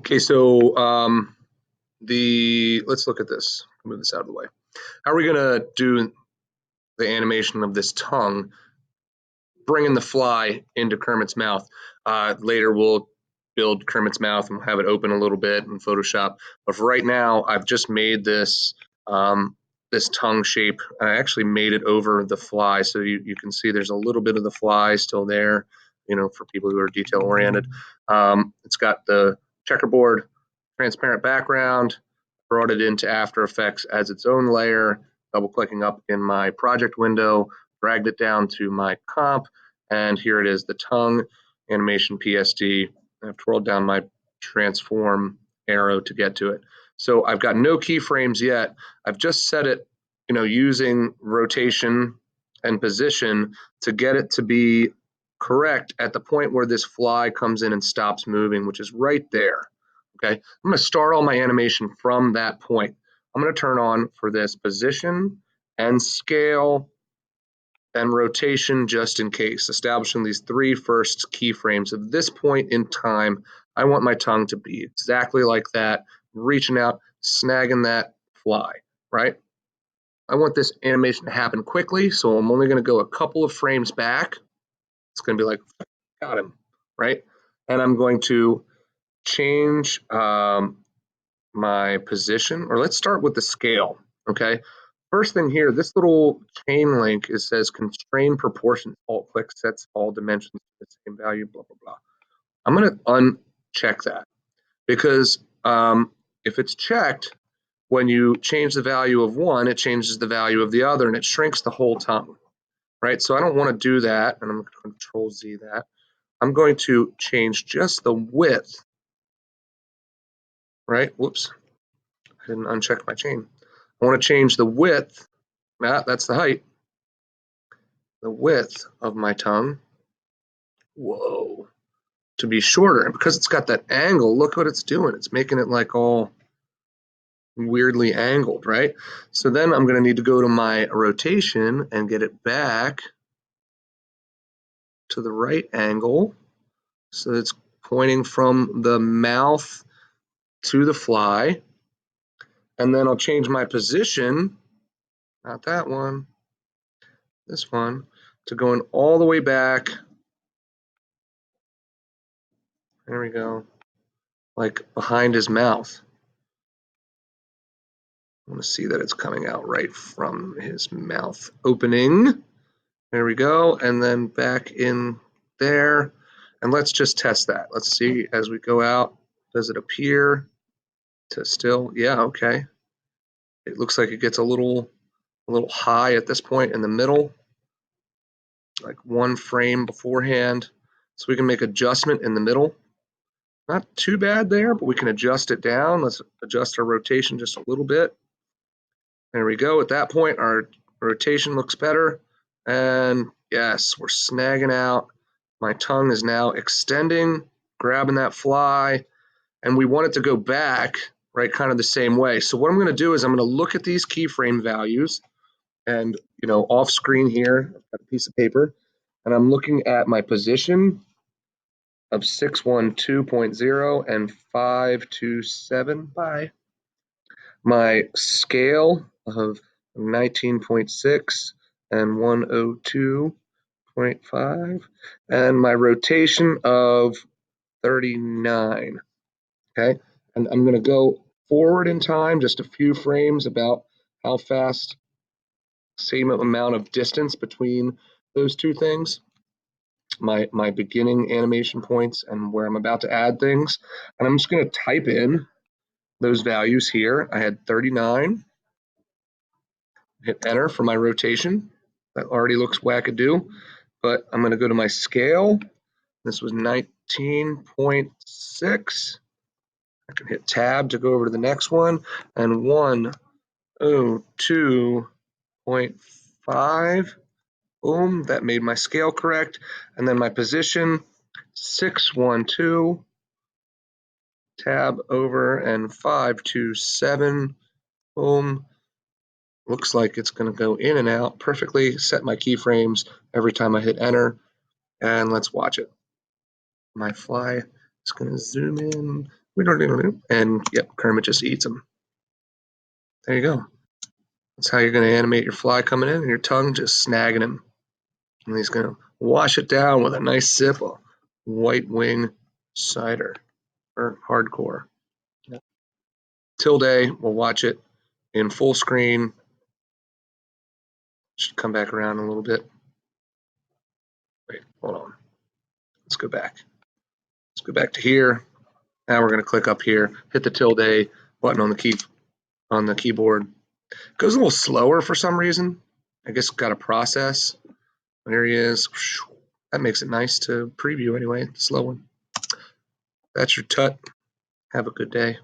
Okay, so let's look at this. Move this out of the way. How are we gonna do the animation of this tongue, bringing the fly into Kermit's mouth? Later we'll build Kermit's mouth and have it open a little bit in Photoshop. But for right now, I've just made this this tongue shape. I actually made it over the fly, so you can see there's a little bit of the fly still there. You know, for people who are detail oriented, it's got the checkerboard transparent background, brought it into After Effects as its own layer, double clicking up in my project window, dragged it down to my comp, and here it is, the tongue animation PSD. I've twirled down my transform arrow to get to it. So I've got no keyframes yet. I've just set it, using rotation and position to get it to be correct at the point where this fly comes in and stops moving, which is right there. Okay, I'm going to start all my animation from that point. I'm going to turn on for this position and scale and rotation just in case, establishing these three first keyframes. At this point in time, I want my tongue to be exactly like that, reaching out, snagging that fly, right? I want this animation to happen quickly, so I'm only going to go a couple of frames back. It's going to be like, got him, right? And I'm going to change my position, or let's start with the scale, okay? First thing here, this little chain link, it says constrain proportions, alt click sets all dimensions to the same value, blah, blah, blah. I'm gonna uncheck that because if it's checked, when you change the value of one, it changes the value of the other and it shrinks the whole tongue, right? So I don't wanna do that, and I'm gonna Control Z that. I'm going to change just the width, right? Whoops, I didn't uncheck my chain. I want to change the width, that's the height, the width of my tongue, whoa, to be shorter. And because it's got that angle, look what it's doing. It's making it like all weirdly angled, right? So then I'm going to need to go to my rotation and get it back to the right angle. So it's pointing from the mouth to the fly. And then I'll change my position, not that one, this one, to going all the way back. There we go. Like behind his mouth. I want to see that it's coming out right from his mouth opening. There we go. And then back in there. And let's just test that. Let's see as we go out. Does it appear to still? Yeah, okay. It looks like it gets a little high at this point in the middle, like one frame beforehand. So we can make adjustment in the middle. Not too bad there, but we can adjust it down. Let's adjust our rotation just a little bit. There we go. At that point, our rotation looks better. And yes, we're snagging out. My tongue is now extending, grabbing that fly, and we want it to go back, right, kind of the same way. So what I'm going to do is I'm going to look at these keyframe values, and off screen here, I've got a piece of paper, and I'm looking at my position of 612.0 and 527 by my scale of 19.6 and 102.5, and my rotation of 39. Okay, and I'm going to go forward in time just a few frames about how fast, same amount of distance between those two things, my beginning animation points and where I'm about to add things. And I'm just going to type in those values here. I had 39, hit enter for my rotation. That already looks wackadoo, but I'm going to go to my scale. This was 19.6. I can hit tab to go over to the next one, and 102.5. Boom, that made my scale correct. And then my position, 612. Tab over, and 527. Boom. Looks like it's going to go in and out perfectly. Set my keyframes every time I hit enter, and let's watch it. My fly is going to zoom in. And yep, Kermit just eats them. There you go. That's how you're going to animate your fly coming in, and your tongue just snagging him. And he's going to wash it down with a nice sip of white wing cider or hardcore. Yep. Tilde, we'll watch it in full screen. Should come back around a little bit. Wait, hold on. Let's go back. Let's go back to here. Now we're going to click up here, hit the tilde button on the keyboard. It goes a little slower for some reason. I guess got a process. There he is. That makes it nice to preview anyway. Slow one. That's your tut. Have a good day.